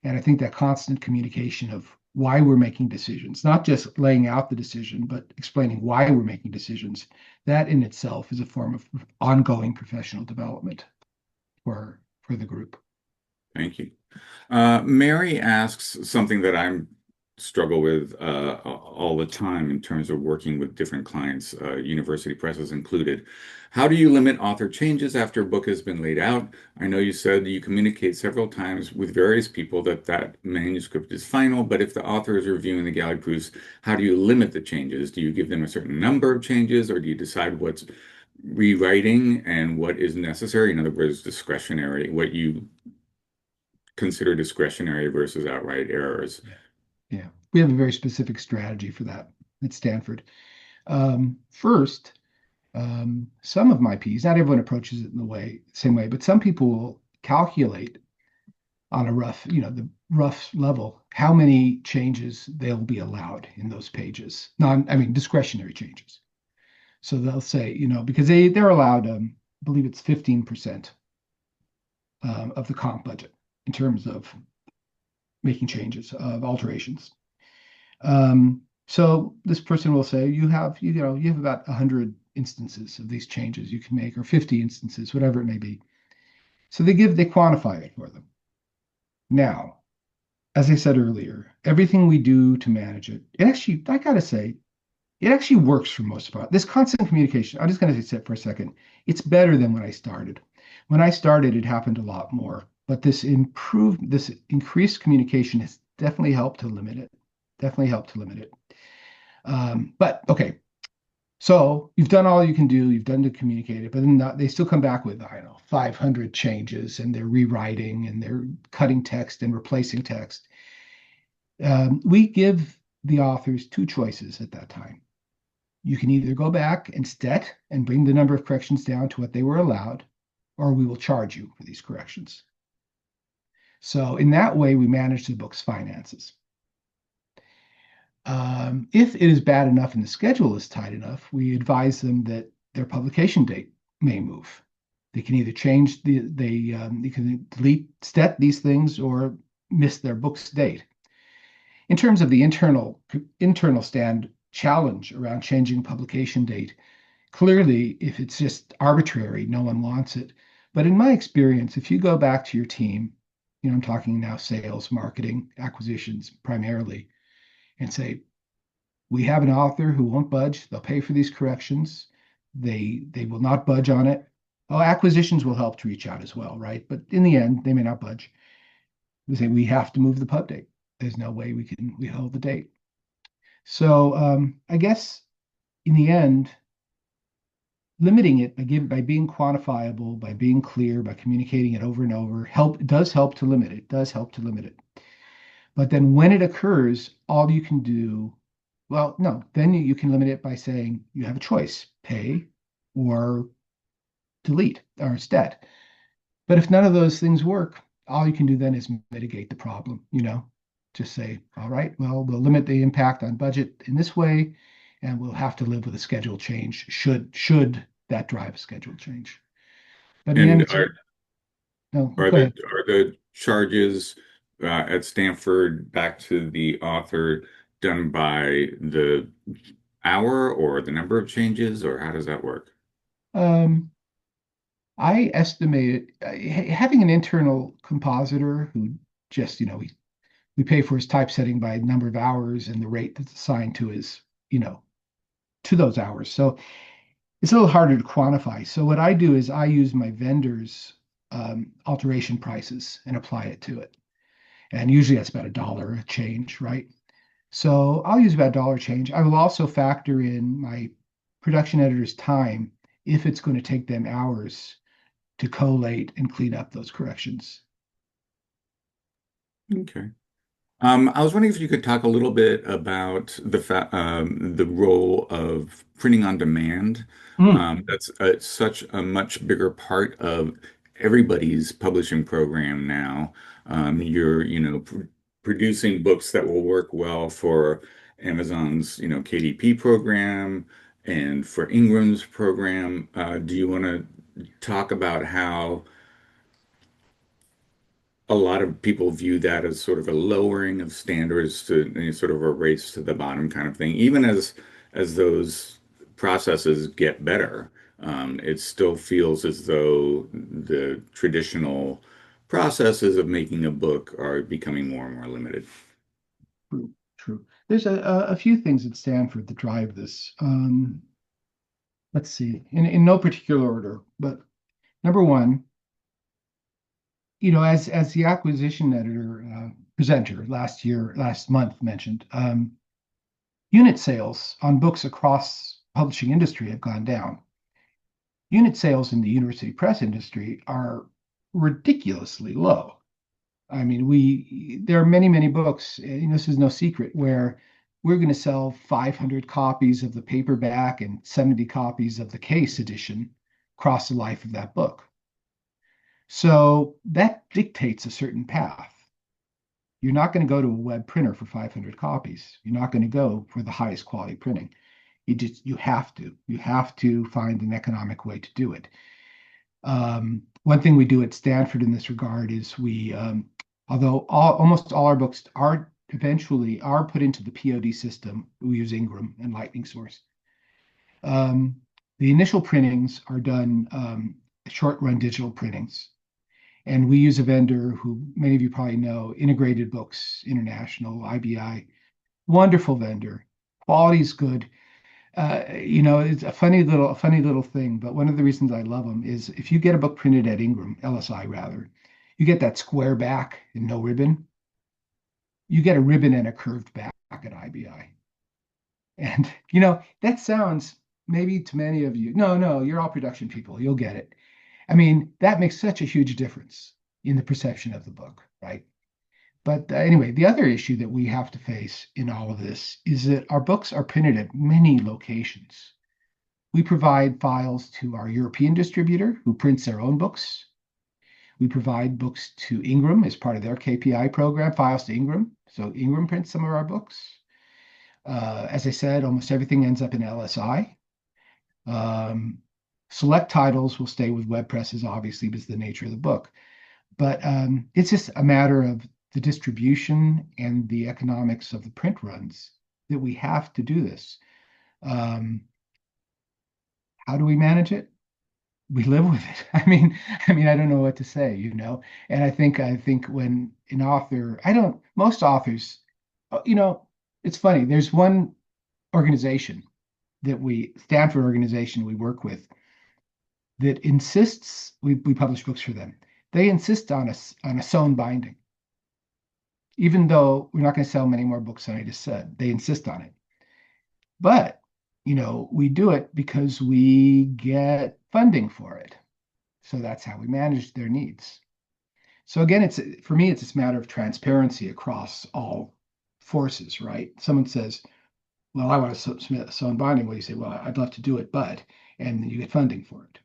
And I think that constant communication of why we're making decisions, not just laying out the decision, but explaining why we're making decisions, that in itself is a form of ongoing professional development for the group. Thank you. Mary asks something that I'm struggle with all the time in terms of working with different clients, university presses included. How do you limit author changes after a book has been laid out? I know you said you communicate several times with various people that that manuscript is final, but if the author is reviewing the galley proofs, how do you limit the changes? Do you give them a certain number of changes, or do you decide what's rewriting and what is necessary? In other words, discretionary, what you consider discretionary versus outright errors. Yeah. Yeah. We have a very specific strategy for that at Stanford. First, some of my Ps, not everyone approaches it in same way, but some people will calculate on the rough level, how many changes they'll be allowed in those pages. Discretionary changes. So they'll say, because they're allowed, I believe it's 15% of the comp budget in terms of making changes, of alterations. So this person will say, you have about 100 instances of these changes you can make, or 50 instances, whatever it may be. So they quantify it for them. Now, as I said earlier, everything we do to manage it, I gotta say, it actually works for most part. This constant communication, I'm just gonna say it for a second. It's better than when I started. When I started, it happened a lot more, but this increased communication has definitely helped to limit it. Definitely helped to limit it. But okay, so you've done all you can do, you've done to communicate it, but then they still come back with, I don't know, 500 changes and they're rewriting and they're cutting text and replacing text. We give the authors two choices at that time. You can either go back instead and bring the number of corrections down to what they were allowed, or we will charge you for these corrections. So in that way, we manage the book's finances. If it is bad enough and the schedule is tight enough, we advise them that their publication date may move. They can either change they can delete step these things or miss their book's date. In terms of the internal stand challenge around changing publication date, clearly, if it's just arbitrary, no one wants it. But in my experience, if you go back to your team, I'm talking now sales, marketing, acquisitions primarily, and say, we have an author who won't budge. They'll pay for these corrections. They will not budge on it. Oh, acquisitions will help to reach out as well, right? But in the end, they may not budge. We say we have to move the pub date. There's no way we hold the date. So I guess in the end, limiting it by being quantifiable, by being clear, by communicating it over and over, does help to limit it. Does help to limit it. But then when it occurs, all you can do, well, no, then you can limit it by saying you have a choice, pay or delete or instead. But if none of those things work, all you can do then is mitigate the problem. Just say, all right, well, we'll limit the impact on budget in this way, and we'll have to live with a schedule change should that drive a schedule change. But in the end, And it's no, are go the ahead. are the charges at Stanford back to the author done by the hour or the number of changes, or how does that work? Um, I estimated having an internal compositor who just, we pay for his typesetting by number of hours and the rate that's assigned to you know, to those hours. So it's a little harder to quantify. So what I do is I use my vendors' alteration prices and apply it to it. And usually that's about $1 a change, right? So I'll use about $1 change. I will also factor in my production editor's time if it's going to take them hours to collate and clean up those corrections. Okay. I was wondering if you could talk a little bit about the role of printing on demand. Mm, That's such a much bigger part of everybody's publishing program now. You're, producing books that will work well for Amazon's, KDP program and for Ingram's program. Do you want to talk about how a lot of people view that as sort of a lowering of standards to sort of a race to the bottom kind of thing. Even as those processes get better, it still feels as though the traditional processes of making a book are becoming more and more limited. true, true. There's a few things at Stanford that drive this. Let's see, in no particular order, but number one, as the acquisition editor presenter last month mentioned, unit sales on books across publishing industry have gone down. Unit sales in the university press industry are ridiculously low. I mean, there are many, many books, and this is no secret, where we're going to sell 500 copies of the paperback and 70 copies of the case edition across the life of that book. So that dictates a certain path. You're not going to go to a web printer for 500 copies. You're not going to go for the highest quality printing. You have to find an economic way to do it. One thing we do at Stanford in this regard is although almost all our books are eventually are put into the POD system. We use Ingram and Lightning Source. Um, the initial printings are done short run digital printings. And we use a vendor who many of you probably know, Integrated Books International, IBI. Wonderful vendor. Quality's good. It's a funny little thing, but one of the reasons I love them is if you get a book printed at Ingram, LSI rather, you get that square back and no ribbon. You get a ribbon and a curved back at IBI. And that sounds maybe to many of you, no, you're all production people, you'll get it. I mean, that makes such a huge difference in the perception of the book, right? But anyway, the other issue that we have to face in all of this is that our books are printed at many locations. We provide files to our European distributor who prints their own books. We provide books to Ingram as part of their KPI program, files to Ingram. So Ingram prints some of our books. As I said, almost everything ends up in LSI. Select titles will stay with web presses, obviously, because of the nature of the book. But it's just a matter of the distribution and the economics of the print runs that we have to do this. How do we manage it? We live with it. I don't know what to say, And I think when an author, most authors, it's funny. There's one organization Stanford organization we work with that insists, we publish books for them. They insist on a sewn binding. Even though we're not going to sell many more books than I just said, they insist on it. But, we do it because we get funding for it. So that's how we manage their needs. So again, for me, it's this matter of transparency across all forces, right? Someone says, well, I want to submit a sewn binding. Well, you say, well, I'd love to do it, but, and you get funding for it.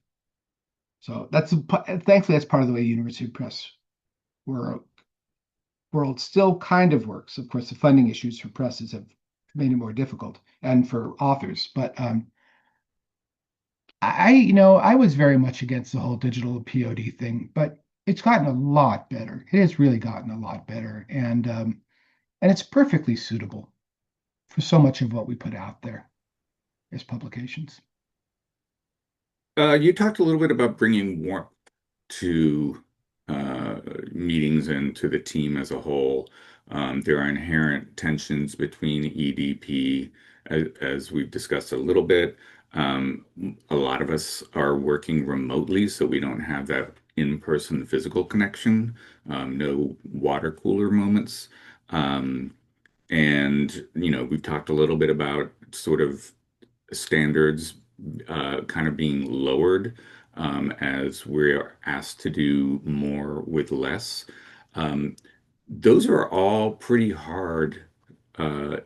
So thankfully, that's part of the way University Press world still kind of works. Of course, the funding issues for presses have made it more difficult and for authors. But I was very much against the whole digital POD thing, but it's gotten a lot better. It has really gotten a lot better, and it's perfectly suitable for so much of what we put out there as publications. You talked a little bit about bringing warmth to meetings and to the team as a whole. There are inherent tensions between EDP, as we've discussed a little bit. A lot of us are working remotely, so we don't have that in-person physical connection, no water cooler moments. And, we've talked a little bit about sort of standards kind of being lowered as we're asked to do more with less. Um, those are all pretty hard uh,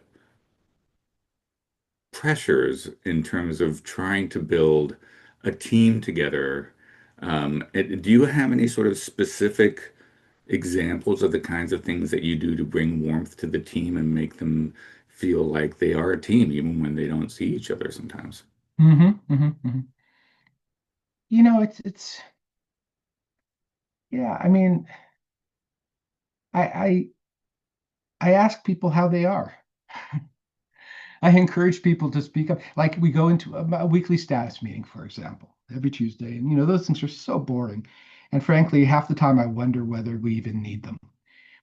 pressures in terms of trying to build a team together. Do you have any sort of specific examples of the kinds of things that you do to bring warmth to the team and make them feel like they are a team, even when they don't see each other sometimes? Mm-hmm. It's yeah. I I I ask people how they are. I encourage people to speak up. Like we go into a weekly status meeting, for example, every Tuesday, and those things are so boring. And frankly, half the time I wonder whether we even need them.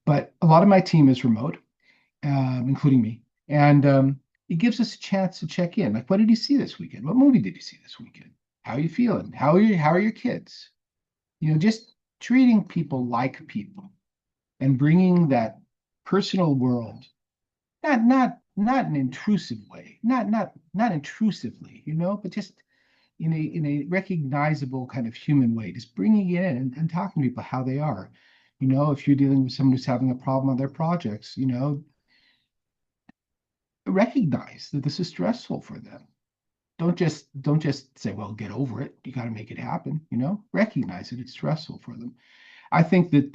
But a lot of my team is remote, including me, and it gives us a chance to check in. Like, what did you see this weekend? What movie did you see this weekend? How are you feeling? How are your kids? Just treating people like people and bringing that personal world, not an intrusive way, not intrusively, but just in a recognizable kind of human way, just bringing it in and talking to people how they are. If you're dealing with someone who's having a problem on their projects, recognize that this is stressful for them. Don't just say, well, get over it. You got to make it happen. Recognize that it's stressful for them. I think that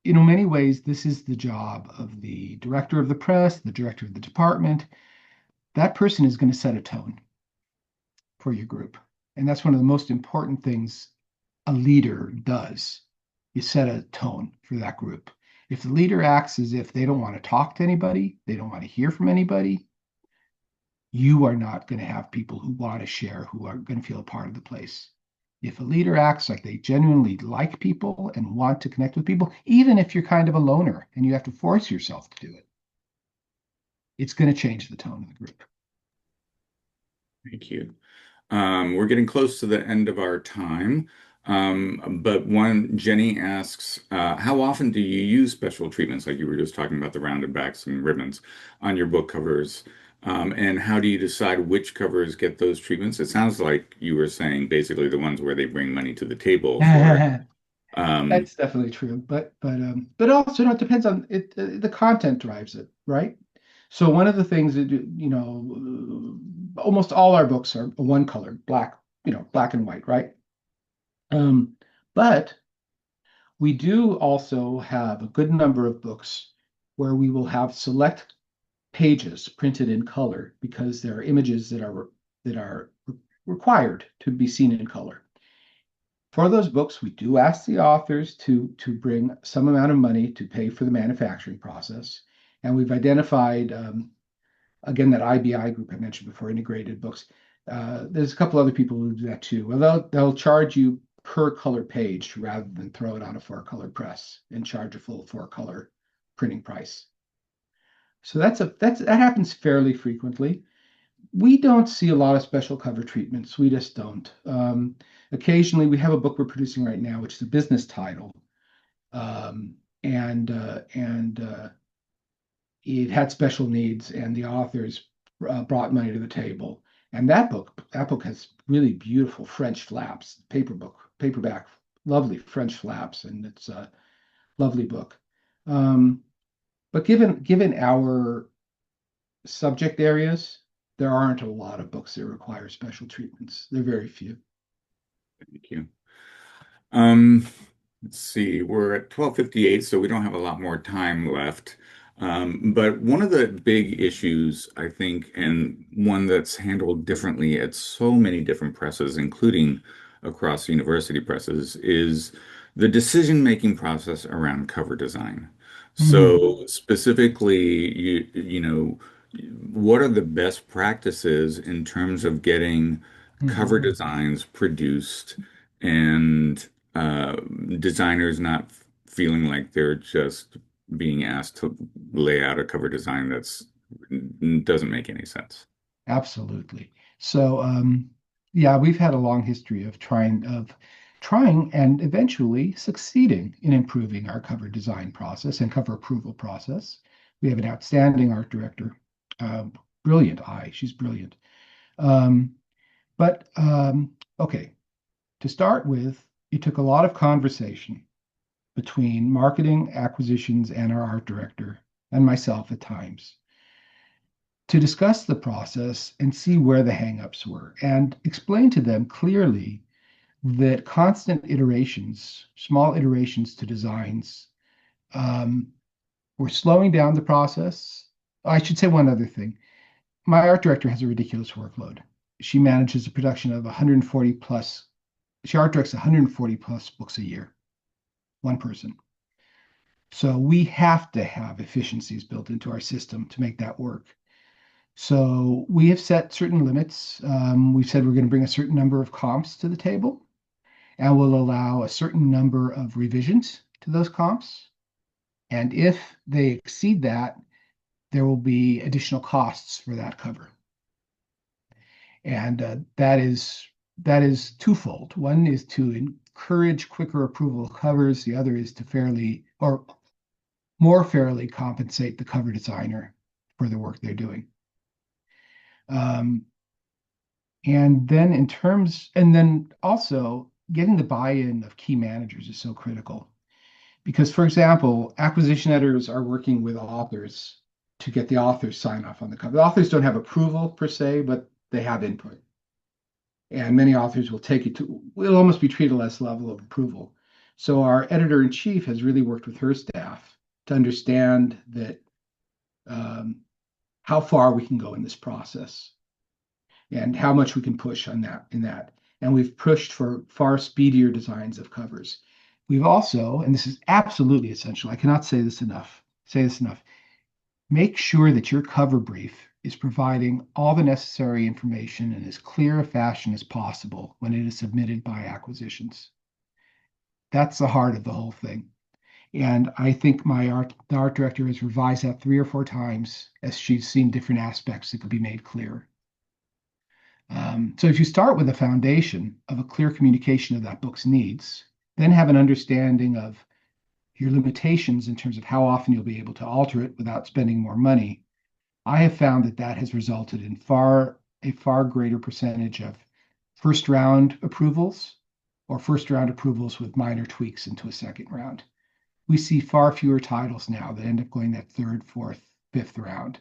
many ways, this is the job of the director of the press, the director of the department. That person is going to set a tone for your group. And that's one of the most important things a leader does, is set a tone for that group. If the leader acts as if they don't want to talk to anybody, they don't want to hear from anybody, you are not going to have people who want to share, who are going to feel a part of the place. If a leader acts like they genuinely like people and want to connect with people, even if you're kind of a loner and you have to force yourself to do it, it's going to change the tone of the group. Thank you. We're getting close to the end of our time. But one, Jenny asks, how often do you use special treatments, like you were just talking about the rounded backs and ribbons on your book covers? And how do you decide which covers get those treatments? It sounds like you were saying basically the ones where they bring money to the table for it. Um, That's definitely true, but also, it depends on it. The content drives it, right? So one of the things that almost all our books are one color, black, black and white, right? Um, but we do also have a good number of books where we will have select pages printed in color because there are images that are required to be seen in color. For those books, we do ask the authors to bring some amount of money to pay for the manufacturing process. And we've identified, again, that IBI group I mentioned before, integrated books. There's a couple other people who do that too. Well, they'll charge you per color page rather than throw it on a four-color press and charge a full four-color printing price. So that happens fairly frequently. We don't see a lot of special cover treatments. We just don't. Occasionally, we have a book we're producing right now, which is a business title, and it had special needs, and the authors brought money to the table. And that book has really beautiful French flaps, paperback, lovely French flaps, and it's a lovely book. Um, but given our subject areas, there aren't a lot of books that require special treatments. They're very few. Thank you. Um, let's see, we're at 12:58, so we don't have a lot more time left. But one of the big issues, I think, and one that's handled differently at so many different presses, including across university presses, is the decision-making process around cover design. Mhm. So specifically, what are the best practices in terms of getting cover Mhm. designs produced and uh, designers not feeling like they're just being asked to lay out a cover design that's doesn't make any sense. Absolutely. So, yeah, we've had a long history of trying and eventually succeeding in improving our cover design process and cover approval process. We have an outstanding art director, uh, brilliant eye. She's brilliant. Um, but okay, to start with, it took a lot of conversation between marketing, acquisitions, and our art director and myself at times to discuss the process and see where the hangups were and explain to them clearly that constant iterations, small iterations to designs, um, were slowing down the process. I should say one other thing. My art director has a ridiculous workload. She manages a production of 140 plus, she art directs 140 plus books a year, one person. So we have to have efficiencies built into our system to make that work. So we have set certain limits. We've said we're going to bring a certain number of comps to the table, and we'll allow a certain number of revisions to those comps. And if they exceed that, there will be additional costs for that cover. And that is twofold. One is to encourage quicker approval of covers. The other is to fairly or more fairly compensate the cover designer for the work they're doing. Um, and then also getting the buy-in of key managers is so critical because, for example, acquisition editors are working with authors to get the authors sign off on the cover. The authors don't have approval per se, but they have input. And many authors will take it to, will almost be treated less level of approval. So our editor in chief has really worked with her staff to understand that um, how far we can go in this process and how much we can push on that in that. And we've pushed for far speedier designs of covers. We've also, and this is absolutely essential, I cannot say this enough, make sure that your cover brief is providing all the necessary information in as clear a fashion as possible when it is submitted by acquisitions. That's the heart of the whole thing. And I think the art director has revised that 3 or 4 times as she's seen different aspects that could be made clear. So if you start with a foundation of a clear communication of that book's needs, then have an understanding of your limitations in terms of how often you'll be able to alter it without spending more money, I have found that that has resulted in a far greater percentage of first round approvals or first round approvals with minor tweaks into a second round. We see far fewer titles now that end up going that third, fourth, fifth round.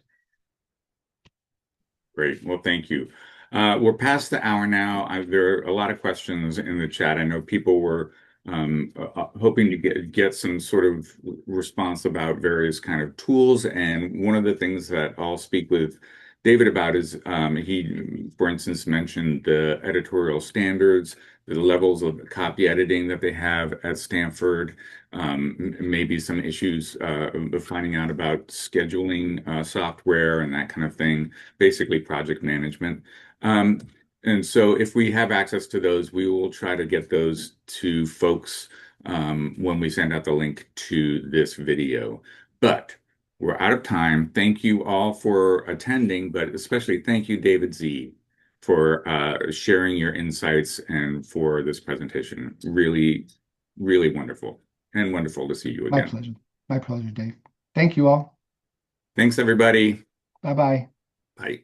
Great. Well, thank you. We're past the hour now. There are a lot of questions in the chat. I know people were hoping to get some sort of response about various kind of tools. And one of the things that I'll speak with David about is he, for instance, mentioned the editorial standards, the levels of copy editing that they have at Stanford, maybe some issues of finding out about scheduling software and that kind of thing, basically project management. Um, and so if we have access to those, we will try to get those to folks when we send out the link to this video. But we're out of time. Thank you all for attending, but especially thank you, David Z, for sharing your insights and for this presentation. Really, really wonderful and wonderful to see you My again. pleasure. My pleasure, Dave. Thank you all. Thanks, everybody. Bye bye. Bye.